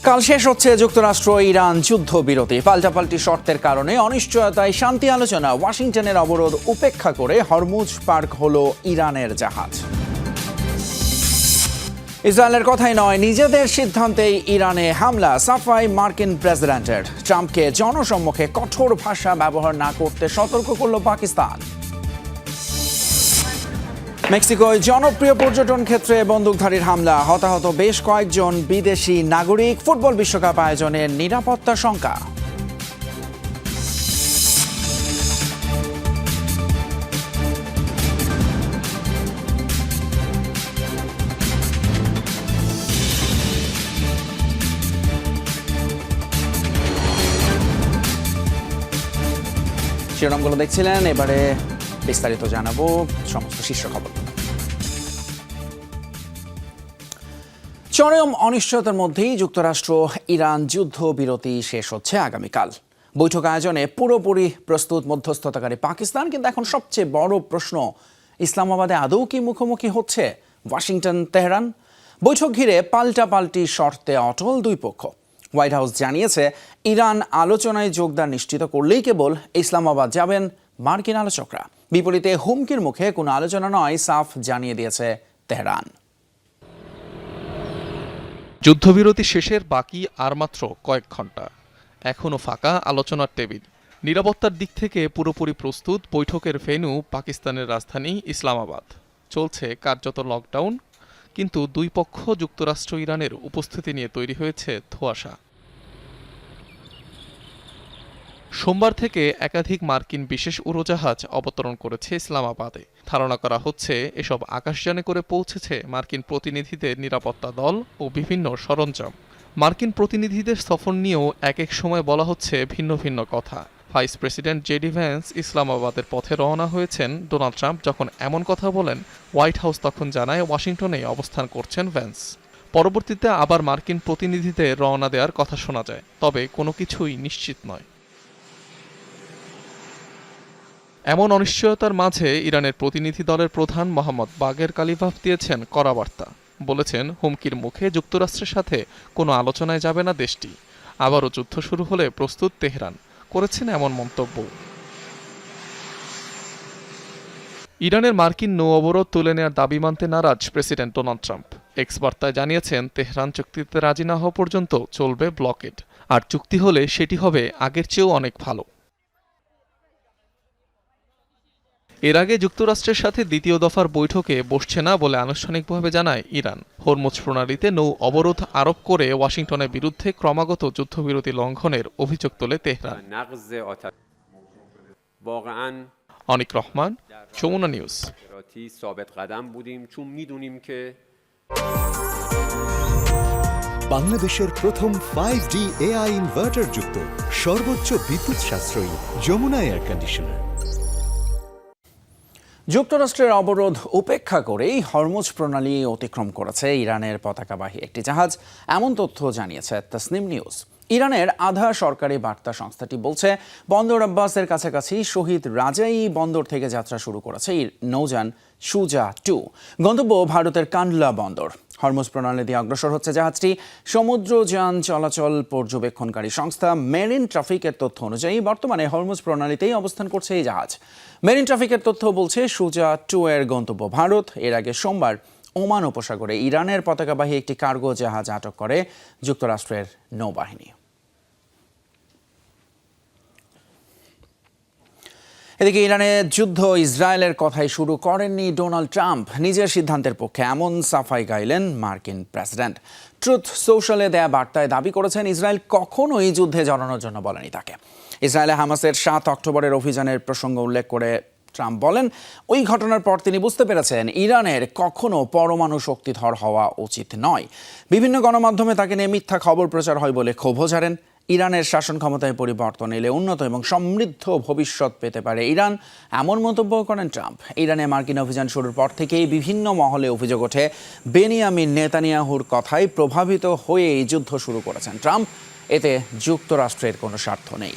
কাল শেষ হচ্ছে যুক্তরাষ্ট্র ইরান যুদ্ধবিরতি। পাল্টাপাল্টি শর্তের কারণে অনিশ্চয়তায় শান্তি আলোচনা। ওয়াশিংটনের অবরোধ উপেক্ষা করে হরমুজ পার্ক হলো ইরানের জাহাজ। ইসরায়েলের কথাই নয়, নিজেদের সিদ্ধান্তেই ইরানে হামলা। সাফাই মার্কিন প্রেসিডেন্টের। ট্রাম্পকে জনসম্মুখে কঠোর ভাষা ব্যবহার না করতে সতর্ক করল পাকিস্তান। মেক্সিকোয় জনপ্রিয় পর্যটন ক্ষেত্রে বন্দুকধারীর হামলা, হতাহত বেশ কয়েকজন বিদেশি নাগরিক। ফুটবল বিশ্বকাপ আয়োজনের নিরাপত্তা শঙ্কা। শিরোনামগুলো দেখছিলেন, এবারে বিস্তারিত জানাবো সমস্ত শীর্ষ খবর। চরম অনিশ্চয়তার মধ্যেই যুক্তরাষ্ট্র ইরান যুদ্ধবিরতি শেষ হচ্ছে আগামীকাল। বৈঠক আয়োজনে পুরোপুরি প্রস্তুত মধ্যস্থতাকারী পাকিস্তান। কিন্তু এখন সবচেয়ে বড় প্রশ্ন, ইসলামাবাদে আদৌ কি মুখোমুখি হচ্ছে ওয়াশিংটন তেহরান? বৈঠক ঘিরে পাল্টাপাল্টি শর্তে অটল দুই পক্ষ। হোয়াইট হাউস জানিয়েছে, ইরান আলোচনায় যোগদান নিশ্চিত করলেই কেবল ইসলামাবাদ যাবেন মার্কিন আলোচকরা। বিপরীতে হুমকির মুখে কোনো আলোচনা নয়, সাফ জানিয়ে দিয়েছে তেহরান। যুদ্ধবিরতি শেষের বাকি আর মাত্র কয়েক ঘন্টা। এখনও ফাঁকা আলোচনার টেবিল। নিরাপত্তার দিক থেকে পুরোপুরি প্রস্তুত বৈঠকের ভেন্যু পাকিস্তানের রাজধানী ইসলামাবাদ। চলছে কার্যত লকডাউন, কিন্তু দুই পক্ষ যুক্তরাষ্ট্র ইরানের উপস্থিতি নিয়ে তৈরি হয়েছে ধোঁয়াশা। সোমবার থেকে একাধিক মার্কিন বিশেষ উড়োজাহাজ অবতরণ করেছে ইসলামাবাদে। ধারণা করা হচ্ছে এসব আকাশযানে করে পৌঁছেছে মার্কিন প্রতিনিধিদের নিরাপত্তা দল ও বিভিন্ন সরঞ্জাম। মার্কিন প্রতিনিধিদের সফর নিয়েও এক এক সময় বলা হচ্ছে ভিন্ন ভিন্ন কথা। ভাইস প্রেসিডেন্ট জেডি ভ্যান্স ইসলামাবাদের পথে রওনা হয়েছেন। ডোনাল্ড ট্রাম্প যখন এমন কথা বলেন, হোয়াইট হাউস তখন জানায় ওয়াশিংটনে অবস্থান করছেন ভ্যান্স। পরবর্তীতে আবার মার্কিন প্রতিনিধিদের রওনা দেওয়ার কথা শোনা যায়, তবে কোনো কিছুই নিশ্চিত নয়। এমন অনিশ্চয়তার মাঝে ইরানের প্রতিনিধি দলের প্রধান মোহাম্মদ বাগের কালিবাফ দিয়েছেন কড়া বার্তা। বলেছেন, হুমকির মুখে যুক্তরাষ্ট্রের সাথে কোনো আলোচনায় যাবে না দেশটি। আবারও যুদ্ধ শুরু হলে প্রস্তুত তেহরান, করেছেন এমন মন্তব্য। ইরানের মার্কিন নৌ অবরোধ তুলে নেওয়ার দাবি মানতে নারাজ প্রেসিডেন্ট ডোনাল্ড ট্রাম্প। এক্স বার্তায় জানিয়েছেন, তেহরান চুক্তিতে রাজি না হওয়া পর্যন্ত চলবে ব্লকেড, আর চুক্তি হলে সেটি হবে আগের চেয়েও অনেক ভালো। এর আগে যুক্তরাষ্ট্রের সাথে দ্বিতীয় দফার বৈঠকে বসছে না বলে আনুষ্ঠানিকভাবে জানায় ইরান। হরমুজ প্রণালীতে নৌ অবরোধ আরোপ করে ওয়াশিংটনের বিরুদ্ধে ক্রমাগত যুদ্ধবিরতি লঙ্ঘনের অভিযোগ তোলে তেহরান। অনিক রহমান, যমুনা নিউজ। বাংলাদেশের প্রথম 5G AI ইনভার্টার যুক্ত সর্বোচ্চ বিদ্যুৎ সাশ্রয়ী যমুনা এয়ার কন্ডিশনার। যুক্তরাষ্ট্রের অবরোধ উপেক্ষা করেই হরমুজ প্রণালী অতিক্রম করেছে ইরানের পতাকাবাহী একটি জাহাজ, এমন তথ্য জানিয়েছে তাসনিম নিউজ। ইরানের আধা সরকারি বার্তা সংস্থাটি বলছে, বন্দর আব্বাসের কাছাকাছি শহীদ রাজাই বন্দর থেকে যাত্রা শুরু করেছে নৌযান সুজা 2। গন্তব্য ভারতের কান্ডলা বন্দর। হরমুজ প্রণালী দিয়ে অগ্রসর হচ্ছে জাহাজটি। সমুদ্রযান চলাচল পর্যবেক্ষণকারী সংস্থা মেরিন ট্রাফিকের তথ্য অনুযায়ী বর্তমানে হরমুজ প্রণালীতেই অবস্থান করছে এই জাহাজ। মেরিন ট্রাফিকের তথ্য বলছে, সুজা 2 এর গন্তব্য ভারত। এর আগে সোমবার ওমান উপসাগরে ইরানের পতাকাবাহী একটি কার্গো জাহাজ আটক করে যুক্তরাষ্ট্রের নৌবাহিনী। এদিকে ইরানের যুদ্ধ ইসরায়েলের কথাই শুরু করেননি ডোনাল্ড ট্রাম্প। নিজের সিদ্ধান্তের পক্ষে এমন সাফাই গাইলেন মার্কিন প্রেসিডেন্ট। ট্রুথ সোশ্যালে দেয়া বার্তায় দাবি করেছেন, ইসরায়েল কখনোই যুদ্ধে জড়ানোর জন্য বলেনি তাকে। ইসরায়েলে হামাসের 7 অক্টোবরের অভিযানের প্রসঙ্গ উল্লেখ করে ট্রাম্প বলেন, ওই ঘটনার পর তিনি বুঝতে পেরেছেন ইরানের কখনো পরমাণু শক্তিধর হওয়া উচিত নয়। বিভিন্ন গণমাধ্যমে তাকে নিয়ে মিথ্যা খবর প্রচার হয় বলে ক্ষোভও ঝাড়েন। ইরানের শাসন ক্ষমতায় পরিবর্তন এলে উন্নত এবং সমৃদ্ধ ভবিষ্যৎ পেতে পারে ইরান, এমন মন্তব্য করেন ট্রাম্প। ইরানে মার্কিন অভিযান শুরুর পর থেকেই বিভিন্ন মহলে অভিযোগ ওঠে, বেনিয়ামিন নেতানিয়াহুর কথায় প্রভাবিত হয়ে এই যুদ্ধ শুরু করেছেন ট্রাম্প। এতে যুক্তরাষ্ট্রের কোনো স্বার্থ নেই।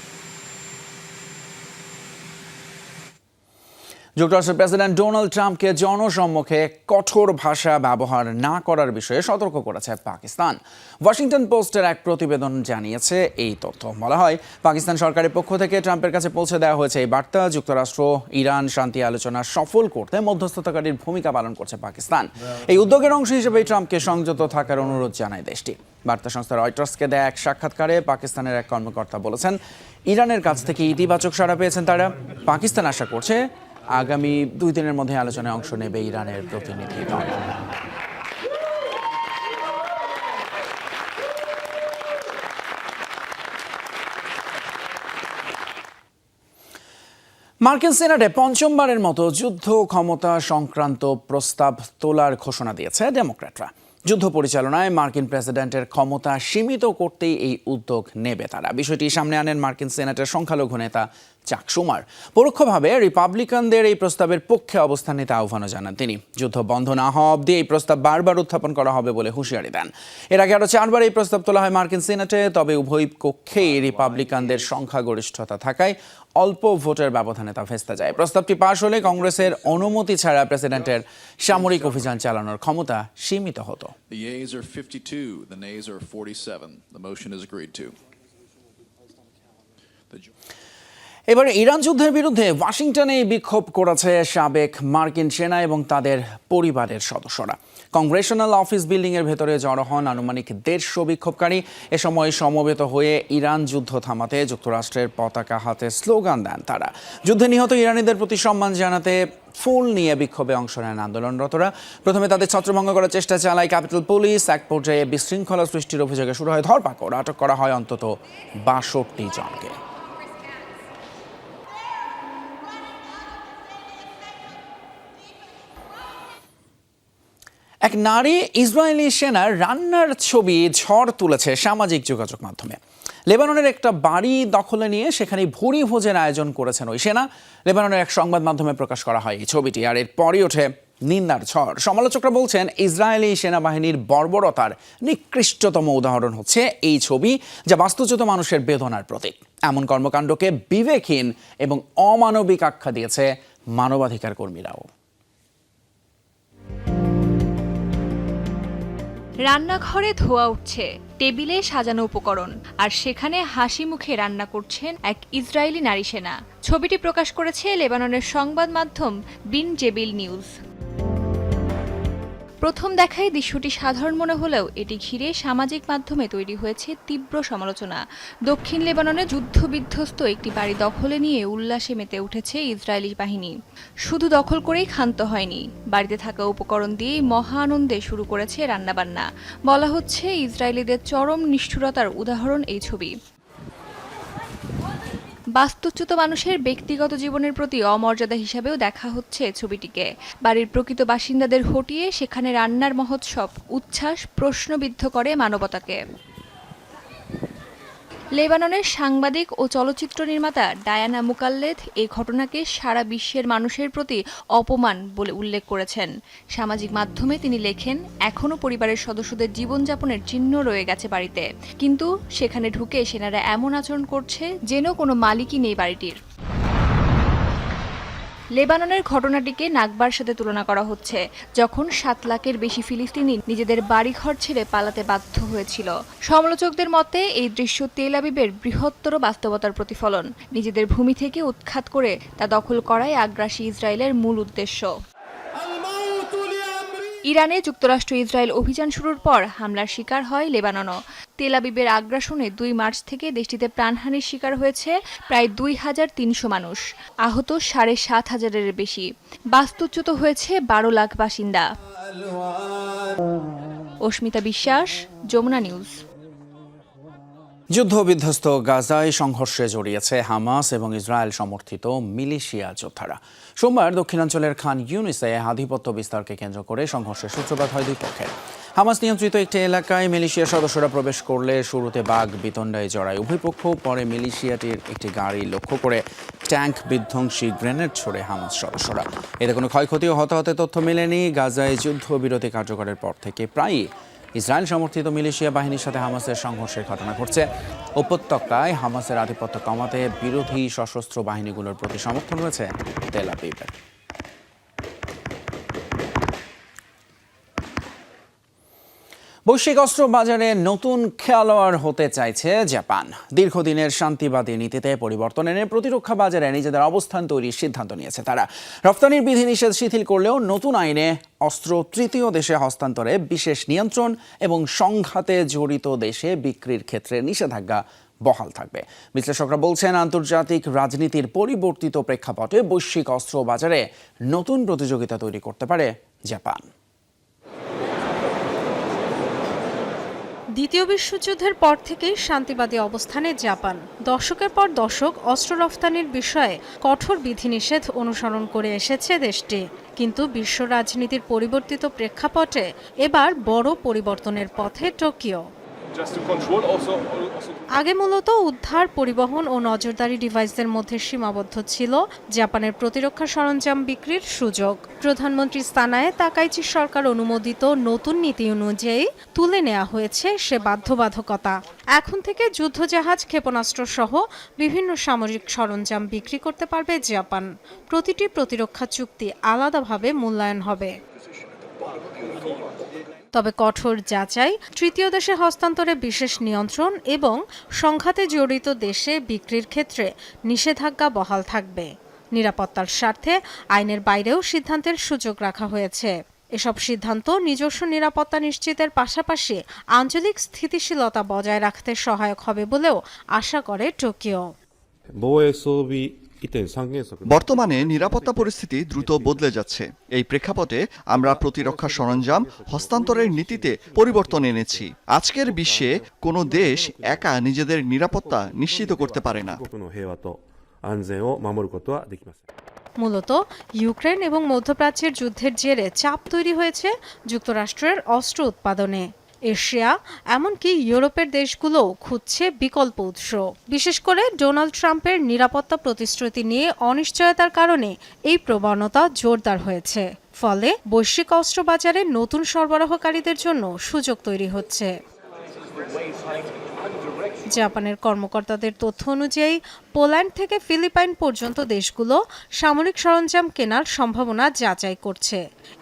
যুক্তরাষ্ট্রের প্রেসিডেন্ট ডোনাল্ড ট্রাম্পকে জনসম্মুখে কঠোর ভাষা ব্যবহার না করার বিষয়ে সতর্ক করেছে পাকিস্তান। ওয়াশিংটন পোস্টের এক প্রতিবেদন জানিয়েছে এই তথ্য। বলা হয়, পাকিস্তান সরকারের পক্ষ থেকে ট্রাম্পের কাছে পৌঁছে দেওয়া হয়েছে এই বার্তা। যুক্তরাষ্ট্র ইরান শান্তি আলোচনা সফল করতে মধ্যস্থতাকারীর ভূমিকা পালন করছে পাকিস্তান। এই উদ্যোগের অংশ হিসেবে ট্রাম্পকে সংযত থাকার অনুরোধ জানায় দেশটি। বার্তা সংস্থা রয়টার্সকে দেয়া এক সাক্ষাৎকারে পাকিস্তানের এক কর্মকর্তা বলেছেন, ইরানের কাছ থেকে ইতিবাচক সাড়া পেয়েছেন তারা। পাকিস্তান আশা করছে আগামী 2 দিনের মধ্যে আলোচনায় অংশ নেবে ইরানের প্রতিনিধি দল। মার্কিন সিনেটে পঞ্চমবারের মতো যুদ্ধ ক্ষমতা সংক্রান্ত প্রস্তাব তোলার ঘোষণা দিয়েছে ডেমোক্র্যাটরা। যুদ্ধ পরিচালনায় মার্কিন প্রেসিডেন্টের ক্ষমতা সীমিত করতেই এই উদ্যোগ নেবে তারা। বিষয়টি সামনে আনেন মার্কিন সিনেটের সংখ্যালঘু নেতা চাক শুমার। পরোক্ষভাবে রিপাবলিকানদের এই প্রস্তাবের পক্ষে অবস্থান নিতে আহ্বানও জানান তিনি। যুদ্ধ বন্ধ না হওয়া অবধি এই প্রস্তাব বারবার উত্থাপন করা হবে বলে হুঁশিয়ারি দেন। এর আগে আরও 4বার এই প্রস্তাব তোলা হয় মার্কিন সিনেটে, তবে উভয় কক্ষেই রিপাবলিকানদের সংখ্যাগরিষ্ঠতা থাকায় অল্প ভোটের ব্যবধানে তা ভেস্তে যায়। প্রস্তাবটি পাশ হলে কংগ্রেসের অনুমতি ছাড়া প্রেসিডেন্টের সামরিক অভিযান চালানোর ক্ষমতা সীমিত হতো। The yeas are 52, the nays are 47. The motion is agreed to. এবারে ইরান যুদ্ধের বিরুদ্ধে ওয়াশিংটনে বিক্ষোভ করেছে সাবেক মার্কিন সেনা এবং তাদের পরিবারের সদস্যরা। কংগ্রেশনাল অফিস বিল্ডিংয়ের ভেতরে জড়ো হন আনুমানিক 150 বিক্ষোভকারী। এ সময় সমবেত হয়ে ইরান যুদ্ধ থামাতে যুক্তরাষ্ট্রের পতাকা হাতে স্লোগান দেন তারা। যুদ্ধে নিহত ইরানিদের প্রতি সম্মান জানাতে ফুল নিয়ে বিক্ষোভে অংশ নেন আন্দোলনরতরা। প্রথমে তাদের ছত্রভঙ্গ করার চেষ্টা চালায় ক্যাপিটাল পুলিশ। এক পর্যায়ে বিশৃঙ্খলা সৃষ্টির অভিযোগে শুরু হয় ধরপাকড়। আটক করা হয় অন্তত 62 জনকে। এক নারী ইসরায়েলি সেনার রান্নার ছবি ঝড় তুলেছে সামাজিক যোগাযোগ মাধ্যমে। লেবাননের একটা বাড়ি দখলে নিয়ে সেখানে ভুরি ভোজের আয়োজন করেছেন ওই সেনা। লেবাননের এক সংবাদ মাধ্যমে প্রকাশ করা হয় এই ছবিটি, আর এরপরই ওঠে নিন্দার ঝড়। সমালোচকরা বলছেন, ইসরায়েলি সেনাবাহিনীর বর্বরতার নিকৃষ্টতম উদাহরণ হচ্ছে এই ছবি, যা বাস্তুচ্যুত মানুষের বেদনার প্রতীক। এমন কর্মকাণ্ডকে বিবেকহীন এবং অমানবিক আখ্যা দিয়েছে মানবাধিকার কর্মীরাও। রান্নাঘরে ধোঁয়া উঠছে, টেবিলে সাজানো উপকরণ, আর সেখানে হাসি মুখে রান্না করছেন এক ইসরায়েলি নারী সেনা। ছবিটি প্রকাশ করেছে লেবাননের সংবাদ মাধ্যম বিন জেবিল নিউজ। প্রথম দেখায় দৃশ্যটি সাধারণ মনে হলেও এটি ঘিরে সামাজিক মাধ্যমে তৈরি হয়েছে তীব্র সমালোচনা। দক্ষিণ লেবাননে যুদ্ধবিধ্বস্ত একটি বাড়ি দখলে নিয়ে উল্লাসে মেতে উঠেছে ইসরায়েলি বাহিনী। শুধু দখল করেই ক্ষান্ত হয়নি, বাড়িতে থাকা উপকরণ দিয়েই মহা আনন্দে শুরু করেছে রান্নাবান্না। বলা হচ্ছে, ইসরায়েলিদের চরম নিষ্ঠুরতার উদাহরণ এই ছবি। বাস্তুচ্যুত মানুষের ব্যক্তিগত জীবনের প্রতি অমর্যাদা হিসাবেও দেখা হচ্ছে ছবিটিকে। বাড়ির প্রকৃত বাসিন্দাদের হটিয়ে সেখানে রান্নার মহোৎসব, উচ্ছ্বাস প্রশ্নবিদ্ধ করে মানবতাকে। লেবাননের সাংবাদিক ও চলচ্চিত্র নির্মাতা ডায়ানা মুকাল্লেদ এই ঘটনাকে সারা বিশ্বের মানুষের প্রতি অপমান বলে উল্লেখ করেছেন। সামাজিক মাধ্যমে তিনি লেখেন, এখনও পরিবারের সদস্যদের জীবনযাপনের চিহ্ন রয়ে গেছে বাড়িতে, কিন্তু সেখানে ঢুকে সেনারা এমন আচরণ করছে যেন কোনো মালিকই নেই বাড়িটির। লেবাননের ঘটনাটিকে নাকবার সাথে তুলনা করা হচ্ছে, যখন 7 লাখের বেশি ফিলিস্তিনি নিজেদের বাড়িঘর ছেড়ে পালাতে বাধ্য হয়েছিল। সমালোচকদের মতে এই দৃশ্য তেল আবিবের বৃহত্তর বাস্তবতার প্রতিফলন। নিজেদের ভূমি থেকে উৎখাত করে তা দখল করাই আগ্রাসী ইসরায়েলের মূল উদ্দেশ্য। ইরানে যুক্তরাষ্ট্র ইসরায়েল অভিযান শুরুর পর হামলার শিকার হয় লেবাননও। তেল আবিবের আগ্রাসনে 2 মার্চ থেকে দেশটিতে প্রাণহানির শিকার হয়েছে প্রায় 2300 মানুষ, আহত 7500-এর বেশি। বাস্তুচ্যুত হয়েছে 12 লাখ বাসিন্দা। অস্মিতা বিশ্বাস, যমুনা নিউজ। যুদ্ধবিধ্বস্ত গাজায় সংঘর্ষে জড়িয়েছে হামাস এবং ইসরায়েল সমর্থিত মিলিশিয়া যোদ্ধারা। সোমবার দক্ষিণাঞ্চলের খান ইউনিসে আধিপত্য বিস্তারকে কেন্দ্র করে সংঘর্ষের সূত্রপাত হয় দুই পক্ষের। হামাস নিয়ন্ত্রিত একটি এলাকায় মিলিশিয়ার সদস্যরা প্রবেশ করলে শুরুতে বাঘ বিতণ্ডায় জড়ায় উভয় পক্ষ। পরে মিলিশিয়াটির একটি গাড়ি লক্ষ্য করে ট্যাঙ্ক বিধ্বংসী গ্রেনেড ছোড়ে হামাস সদস্যরা। এতে কোনো ক্ষয়ক্ষতি ও হতাহতের তথ্য মেলেনি। গাজায় যুদ্ধবিরতি কার্যকরের পর থেকে প্রায়ই ইসরায়েল সমর্থিত মিলিশিয়া বাহিনীর সাথে হামাসের সংঘর্ষের ঘটনা ঘটছে। উপত্যকায় হামাসের আধিপত্য কমাতে বিরোধী সশস্ত্র বাহিনীগুলোর প্রতি সমর্থন রয়েছে তেল আবিবের। বৈশ্বিক অস্ত্র বাজারে নতুন খেলোয়াড় হতে চাইছে জাপান। দীর্ঘদিনের শান্তিবাদী নীতিতে পরিবর্তন এনে প্রতিরক্ষা বাজারে নিজেদের অবস্থান তৈরির সিদ্ধান্ত নিয়েছে তারা। রপ্তানির বিধিনিষেধ শিথিল করলেও নতুন আইনে অস্ত্র তৃতীয় দেশে হস্তান্তরে বিশেষ নিয়ন্ত্রণ এবং সংঘাতে জড়িত দেশে বিক্রির ক্ষেত্রে নিষেধাজ্ঞা বহাল থাকবে। বিশ্লেষকরা বলছেন, আন্তর্জাতিক রাজনীতির পরিবর্তিত প্রেক্ষাপটে বৈশ্বিক অস্ত্র বাজারে নতুন প্রতিযোগিতা তৈরি করতে পারে জাপান। দ্বিতীয় বিশ্বযুদ্ধের পর থেকেই শান্তিবাদী অবস্থানে জাপান। দশকের পর দশক অস্ত্র রফতানির বিষয়ে কঠোর বিধিনিষেধ অনুসরণ করে এসেছে দেশটি। কিন্তু বিশ্ব রাজনীতির পরিবর্তিত প্রেক্ষাপটে এবার বড় পরিবর্তনের পথে টোকিও। আগে মূলত উদ্ধার, পরিবহন ও নজরদারি ডিভাইসের মধ্যে সীমাবদ্ধ ছিল জাপানের প্রতিরক্ষা সরঞ্জাম বিক্রির সুযোগ। প্রধানমন্ত্রী সানায়ে তাকাইচি সরকার অনুমোদিত নতুন নীতি অনুযায়ী তুলে নেওয়া হয়েছে সে বাধ্যবাধকতা। এখন থেকে যুদ্ধজাহাজ, ক্ষেপণাস্ত্র সহ বিভিন্ন সামরিক সরঞ্জাম বিক্রি করতে পারবে জাপান। প্রতিটি প্রতিরক্ষা চুক্তি আলাদাভাবে মূল্যায়ন হবে। তবে কঠোর যাচাই, তৃতীয় দেশে হস্তান্তরে বিশেষ নিয়ন্ত্রণ এবং সংঘাতে জড়িত দেশে বিক্রির ক্ষেত্রে নিষেধাজ্ঞা বহাল থাকবে। নিরাপত্তার স্বার্থে আইনের বাইরেও সিদ্ধান্তের সুযোগ রাখা হয়েছে। এসব সিদ্ধান্ত নিজস্ব নিরাপত্তা নিশ্চিতের পাশাপাশি আঞ্চলিক স্থিতিশীলতা বজায় রাখতে সহায়ক হবে বলেও আশা করে টোকিও। বর্তমানে নিরাপত্তা পরিস্থিতি দ্রুত বদলে যাচ্ছে। এই প্রেক্ষাপটে আমরা প্রতিরক্ষা সরঞ্জাম হস্তান্তরের নীতিতে পরিবর্তন এনেছি। আজকের বিশ্বে কোনো দেশ একা নিজেদের নিরাপত্তা নিশ্চিত করতে পারে না। মূলত ইউক্রেন এবং মধ্যপ্রাচ্যের যুদ্ধের জেরে চাপ তৈরি হয়েছে যুক্তরাষ্ট্রের অস্ত্র উৎপাদনে। এশিয়া এমনকি ইউরোপের দেশগুলোও খুঁজছে বিকল্প উৎস। বিশেষ করে ডোনাল্ড ট্রাম্পের নিরাপত্তা প্রতিশ্রুতি নিয়ে অনিশ্চয়তার কারণে এই প্রবণতা জোরদার হয়েছে। ফলে বৈশ্বিক অস্ত্র বাজারে নতুন সরবরাহকারীদের জন্য সুযোগ তৈরি হচ্ছে। জাপানের কর্মকর্তাদের তথ্য অনুযায়ী পোল্যান্ড থেকে ফিলিপাইন পর্যন্ত দেশগুলো সামরিক সরঞ্জাম কেনার সম্ভাবনা যাচাই করছে।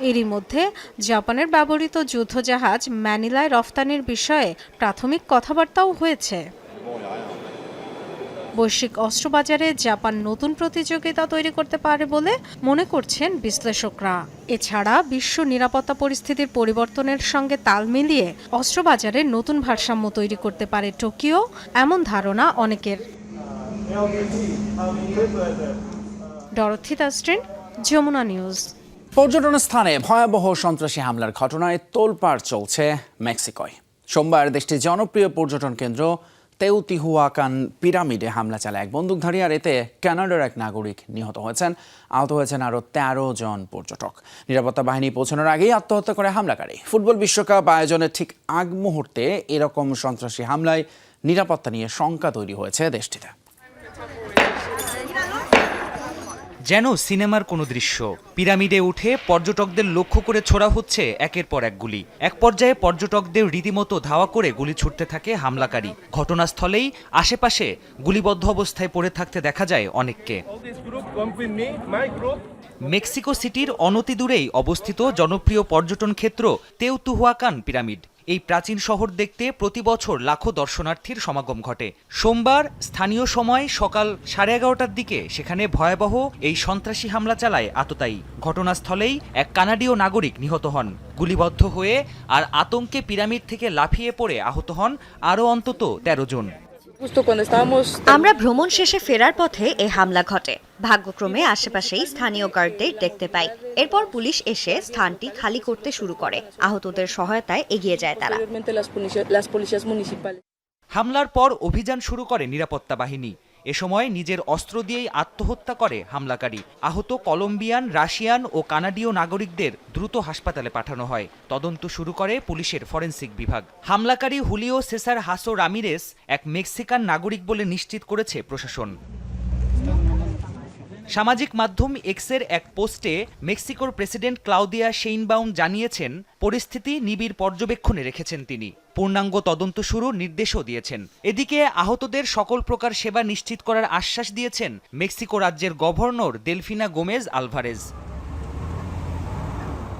এরই মধ্যে জাপানের ব্যবহৃত যুদ্ধজাহাজ ম্যানিলায় রফতানির বিষয়ে প্রাথমিক কথাবার্তাও হয়েছে। বৈশ্বিক অস্ত্রবাজারে জাপান নতুন প্রতিযোগিতা তৈরি করতে পারে বলে মনে করছেন বিশ্লেষকরা। এছাড়া বিশ্ব নিরাপত্তা পরিস্থিতির পরিবর্তনের সঙ্গে তাল মিলিয়ে অস্ত্রবাজারে নতুন ভারসাম্য তৈরি করতে পারে টোকিও, এমন ধারণা অনেকের। ডরথি তাস্ট্রিন, যমুনা নিউজ। পর্যটন স্থানে ভয়াবহ সন্ত্রাসী হামলার ঘটনায় তোলপাড় চলছে মেক্সিকোয়। সোমবার দেশটির জনপ্রিয় পর্যটন কেন্দ্র তেওতিহুয়াকান পিরামিডে হামলা চালায় এক বন্দুকধারী, আর এতে কানাডার এক নাগরিক নিহত হয়েছেন। আহত হয়েছেন আরও 13 জন পর্যটক। নিরাপত্তা বাহিনী পৌঁছানোর আগেই আত্মহত্যা করে হামলাকারী। ফুটবল বিশ্বকাপ আয়োজনের ঠিক আগ মুহূর্তে এরকম সন্ত্রাসী হামলায় নিরাপত্তা নিয়ে শঙ্কা তৈরি হয়েছে দেশটিতে। যেন সিনেমার কোনো দৃশ্য। পিরামিডে উঠে পর্যটকদের লক্ষ্য করে ছোড়া হচ্ছে একের পর এক গুলি। এক পর্যায়ে পর্যটকদের রীতিমতো ধাওয়া করে গুলি ছুটতে থাকে হামলাকারী। ঘটনাস্থলেই আশেপাশে গুলিবদ্ধ অবস্থায় পড়ে থাকতে দেখা যায় অনেককে। মেক্সিকো সিটির অনতি দূরেই অবস্থিত জনপ্রিয় পর্যটন ক্ষেত্র তেওতিহুয়াকান পিরামিড। এই প্রাচীন শহর দেখতে প্রতি বছর লাখো দর্শনার্থীর সমাগম ঘটে। সোমবার স্থানীয় সময় সকাল 11:30টার দিকে সেখানে ভয়াবহ এই সন্ত্রাসী হামলা চালায় আততায়ী। ঘটনাস্থলেই এক কানাডীয় নাগরিক নিহত হন গুলিবদ্ধ হয়ে, আর আতঙ্কে পিরামিড থেকে লাফিয়ে পড়ে আহত হন আরও অন্তত 13 জন। আমরা ভ্রমণ শেষে ফেরার পথে এই হামলা ঘটে। ভাগ্যক্রমে আশেপাশেই স্থানীয় গার্ডদের দেখতে পাই। এরপর পুলিশ এসে স্থানটি খালি করতে শুরু করে। আহতদের সহায়তায় এগিয়ে যায় তারা। হামলার পর অভিযান শুরু করে নিরাপত্তা বাহিনী। এ সময় নিজের অস্ত্র দিয়েই আত্মহত্যা করে হামলাকারী। আহত কলম্বিয়ান, রাশিয়ান ও কানাডীয় নাগরিকদের দ্রুত হাসপাতালে পাঠানো হয়। তদন্ত শুরু করে পুলিশের ফরেনসিক বিভাগ। হামলাকারী হুলিও সেসার হাসো রামিরেস এক মেক্সিকান নাগরিক বলে নিশ্চিত করেছে প্রশাসন। সামাজিক মাধ্যম এক্সের এক পোস্টে মেক্সিকোর প্রেসিডেন্ট ক্লাউদিয়া শেইনবাউম জানিয়েছেন, পরিস্থিতি নিবিড় পর্যবেক্ষণে রেখেছেন তিনি। পূর্ণাঙ্গ তদন্ত শুরুর নির্দেশও দিয়েছেন। এদিকে আহতদের সকল প্রকার সেবা নিশ্চিত করার আশ্বাস দিয়েছেন মেক্সিকো রাজ্যের গভর্নর দেলফিনা গোমেজ আলভারেজ।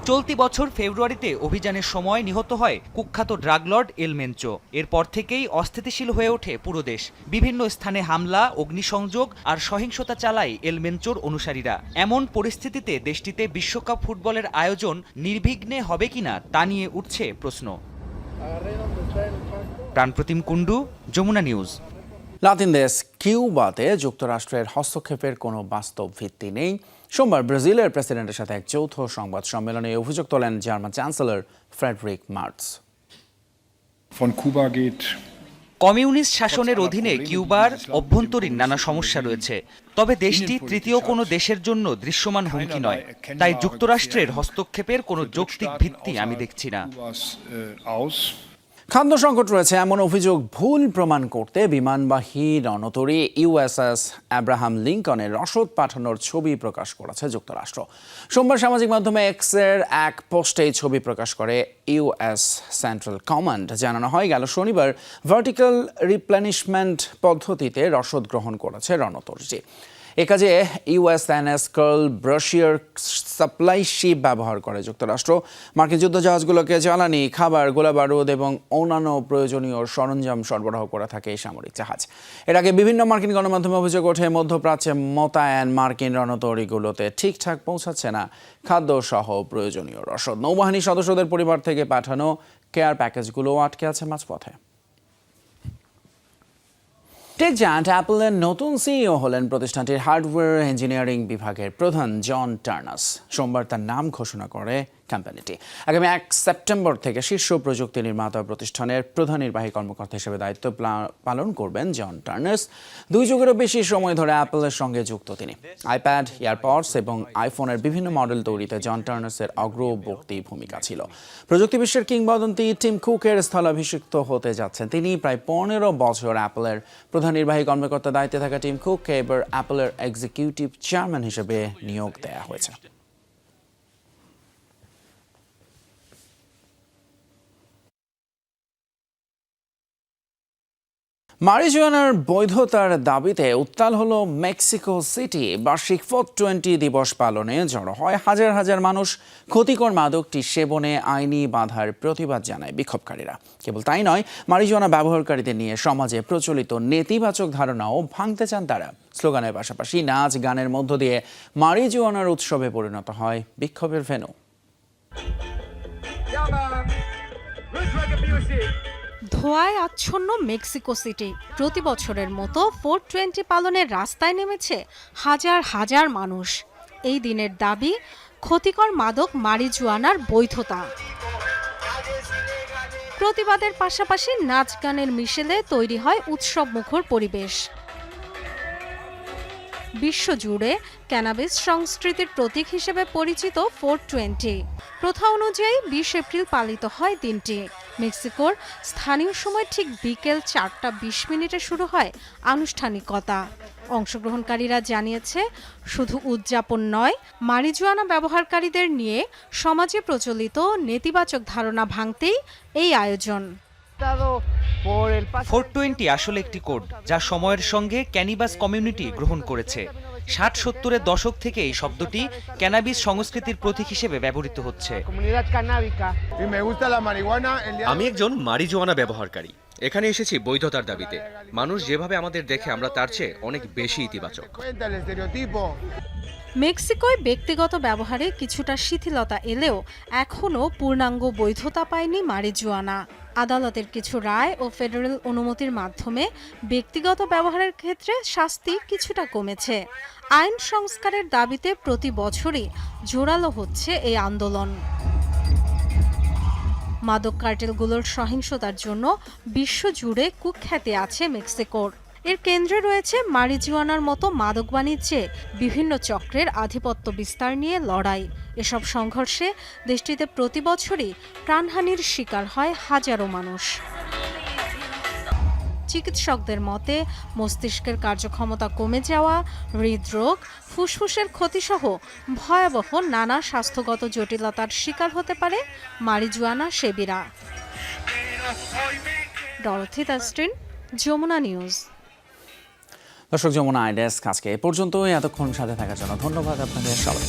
চলতি বছর ফেব্রুয়ারিতে অভিযানের সময় নিহত হয় কুখ্যাত ড্রাগ লর্ড এল মেনচো। এরপর থেকেই অস্থিতিশীল হয়ে ওঠে পুরো দেশ। বিভিন্ন স্থানে হামলা, অগ্নিসংযোগ আর সহিংসতা চালায় এল মেনচোর অনুসারীরা। এমন পরিস্থিতিতে দেশটিতে বিশ্বকাপ ফুটবলের আয়োজন নির্বিঘ্নে হবে কিনা তা নিয়ে উঠছে প্রশ্ন। প্রাণপ্রতিম কুণ্ডু, যমুনা নিউজ। লাতিন দেশ কিউবাতে যুক্তরাষ্ট্রের হস্তক্ষেপের কোনো বাস্তব ভিত্তি নেই। সোমবার ব্রাজিলের প্রেসিডেন্টের সাথে এক যৌথ সংবাদ সম্মেলনে অভিযোগ তোলেন German chancellor Friedrich Merz. Communist শাসনের অধীনে কিউবার অভ্যন্তরীণ নানা সমস্যা রয়েছে, তবে দেশটি তৃতীয় কোনো দেশের জন্য দৃশ্যমান হুমকি নয়। তাই যুক্তরাষ্ট্রের হস্তক্ষেপের কোনো যৌক্তিক ভিত্তি আমি দেখছি না। খাদ্য সংকট রয়েছে এমন অভিযোগ ভুল প্রমাণ করতে বিমানবাহী রণতরী ইউএসএস আব্রাহাম লিঙ্কনের রসদ পাঠানোর ছবি প্রকাশ করেছে যুক্তরাষ্ট্র। সোমবার সামাজিক মাধ্যমে এক্সের এক পোস্টে ছবি প্রকাশ করে ইউএস সেন্ট্রাল কমান্ড। জানানো হয়, গেল শনিবার ভার্টিক্যাল রিপ্লেনিশমেন্ট পদ্ধতিতে রসদ গ্রহণ করেছে রণতরীটি। এ কাজে ইউএসএনএস কার্ল ব্রাশিয়ার সাপ্লাই শিপ ব্যবহার করে যুক্তরাষ্ট্র। মার্কিন যুদ্ধজাহাজগুলোকে জ্বালানি, খাবার, গোলাবারুদ এবং অন্যান্য প্রয়োজনীয় সরঞ্জাম সরবরাহ করে থাকে এই সামরিক জাহাজ। এর আগে বিভিন্ন মার্কিন গণমাধ্যমে অভিযোগ ওঠে, মধ্যপ্রাচ্যে মোতায়েন মার্কিন রণতরীগুলোতে ঠিকঠাক পৌঁছাচ্ছে না খাদ্যসহ প্রয়োজনীয় রসদ। নৌবাহিনী সদস্যদের পরিবার থেকে পাঠানো কেয়ার প্যাকেজগুলো আটকে আছে মাঝপথে। টেক জায়ান্ট অ্যাপলের নতুন সিইও হলেন প্রতিষ্ঠানটির হার্ডওয়্যার ইঞ্জিনিয়ারিং বিভাগের প্রধান জন টার্নাস। সোমবার তার নাম ঘোষণা করে কোম্পানিটি। আগামী 1 সেপ্টেম্বর থেকে শীর্ষ প্রযুক্তি নির্মাতা প্রতিষ্ঠানের প্রধান নির্বাহী কর্মকর্তা হিসেবে দায়িত্ব পালন করবেন জন টার্নাস। 2 যুগেরও বেশি সময় ধরে অ্যাপলের সঙ্গে যুক্ত তিনি। আইপ্যাড, এয়ারপডস এবং আইফোনের বিভিন্ন মডেল তৈরিতে জন টার্নাসের অগ্রবর্তী ভূমিকা ছিল। প্রযুক্তি বিশ্বের কিংবদন্তি টিম কুকের স্থলাভিষিক্ত হতে যাচ্ছেন তিনি। প্রায় 15 বছর অ্যাপলের প্রধান নির্বাহী কর্মকর্তা দায়িত্বে থাকা টিম কুককে এবার অ্যাপলের এক্সিকিউটিভ চেয়ারম্যান হিসেবে নিয়োগ দেওয়া হয়েছে। মারিজুয়ানার বৈধতার দাবিতে উত্তাল হলো মেক্সিকো সিটি। বার্ষিক 420 দিবস পালনে জড়ো হয় হাজার হাজার মানুষ। ক্ষতিকর মাদকটি সেবনে আইনি বাধার প্রতিবাদ জানায় বিক্ষোভকারীরা। কেবল তাই নয়, মারিজুয়ানা ব্যবহারকারীদের নিয়ে সমাজে প্রচলিত নেতিবাচক ধারণাও ভাঙতে চান তারা। স্লোগানের পাশাপাশি নাচ গানের মধ্য দিয়ে মারিজুয়ানার উৎসবে পরিণত হয় বিক্ষোভের ভেন্যু। ধোঁয়ায় আচ্ছন্ন মেক্সিকো সিটি। প্রতি বছরের মতো 420 পালনের রাস্তায় নেমেছে হাজার হাজার মানুষ। এই দিনের দাবি ক্ষতিকর মাদক মারিজুয়ানার বৈধতা। প্রতিবাদের পাশাপাশি নাচ গানের মিশেলে তৈরি হয় উৎসব মুখর পরিবেশ। বিশ্বজুড়ে ক্যানাবিস সংস্কৃতির প্রতীক হিসেবে পরিচিত 420। প্রথা অনুযায়ী 20 এপ্রিল পালিত হয় দিনটি। মেক্সিকোর স্থানীয় সময় ঠিক বিকেল 4:20 শুরু হয় আনুষ্ঠানিকতা। অংশগ্রহণকারীরা জানিয়েছে, শুধু উদযাপন নয়, মারিজুয়ানা ব্যবহারকারীদের নিয়ে সমাজে প্রচলিত নেতিবাচক ধারণা ভাঙতেই এই আয়োজন। 420 আসলে একটি কোড যা সময়ের সঙ্গে ক্যানিবাস কমিউনিটি গ্রহণ করেছে। 60-70-এর দশক থেকে এই শব্দটি ক্যানাবিস সংস্কৃতির প্রতীক হিসেবে ব্যবহৃত হচ্ছে। আমি একজন মারিজুয়ানা ব্যবহারকারী। এখানে এসেছি বৈধতার দাবিতে। মানুষ যেভাবে আমাদের দেখে, আমরা তার চেয়ে অনেক বেশি ইতিবাচক। মেক্সিকোয় ব্যক্তিগত ব্যবহারে কিছুটা শিথিলতা এলেও এখনও পূর্ণাঙ্গ বৈধতা পায়নি মারিজুয়ানা। আদালতের কিছু রায় ও ফেডারেল অনুমতির মাধ্যমে ব্যক্তিগত ব্যবহারের ক্ষেত্রে শাস্তি কিছুটা কমেছে। আইন সংস্কারের দাবিতে প্রতি বছরই জোরালো হচ্ছে এই আন্দোলন। মাদক কার্টেলগুলোর সহিংসতার জন্য বিশ্বজুড়ে কুখ্যাতি আছে মেক্সিকোর। এর কেন্দ্রে রয়েছে মারিজুয়ানার মতো মাদক বাণিজ্যে বিভিন্ন চক্রের আধিপত্য বিস্তার নিয়ে লড়াই। এসব সংঘর্ষে দেশটিতে প্রতি বছরই প্রাণহানির শিকার হয় হাজারো মানুষ। চিকিৎসকদের মতে, মস্তিষ্কের কার্যক্ষমতা কমে যাওয়া, হৃদরোগ, ফুসফুসের ক্ষতিসহ ভয়াবহ নানা স্বাস্থ্যগত জটিলতার শিকার হতে পারে মারিজুয়ানা সেবীরা। ডরথি তাস্টিন, যমুনা নিউজ। দর্শক, যমুনা আই ডেস্ক আজকে এ পর্যন্তই। এতক্ষণ সাথে থাকার জন্য ধন্যবাদ আপনাদের সবাই।